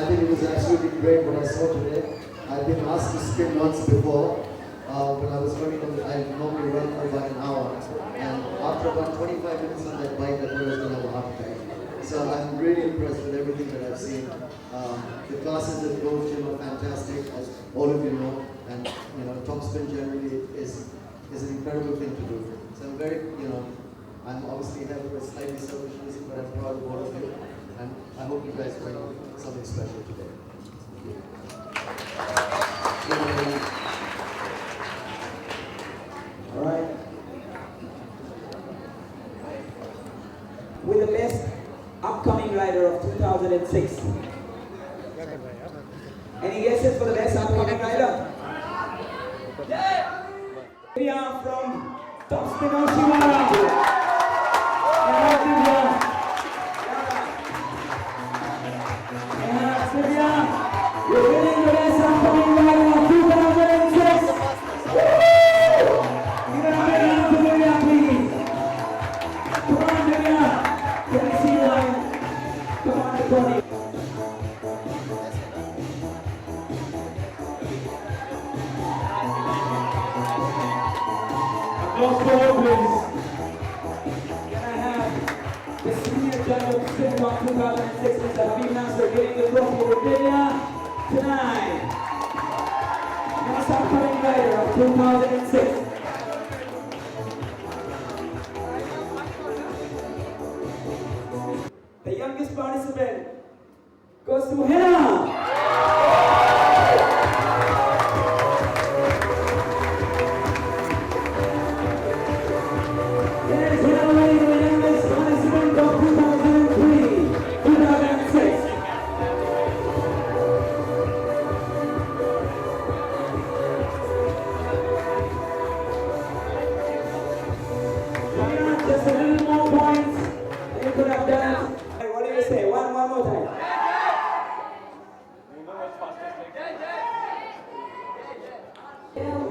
I think it was absolutely great what I saw today. I've been asked to spin once before. When I was running on I normally run for about an hour. And after about 25 minutes on that bike, I thought I was going to have a heart attack. So I'm really impressed with everything that I've seen. The classes at Grove Gym are fantastic, as all of you know. And top spin generally is an incredible thing to do. So I'm very, I'm obviously here for a slightly selfish reason, but I'm proud of all of you. And I hope you guys bring something special today. All right. With the best upcoming rider of 2006. Any guesses for the best upcoming rider? We are from Top Spinnathon. You're winning the best upcoming rider of 2006. Give it up again to Divya, please. Come on, Divya. Can we see you live? Come on, Tony. Applause for her, please. Can I have the senior judge of Spinnathon 2006, Mr. Habib Nasser, getting the trophy with Divya tonight. Next upcoming rider of 2006. The youngest participant goes to Hannah. Yes, Hannah Lane, the youngest participant of 2003, 2006. Just a little more points. You could have done it. What do you say? One more time. Yeah.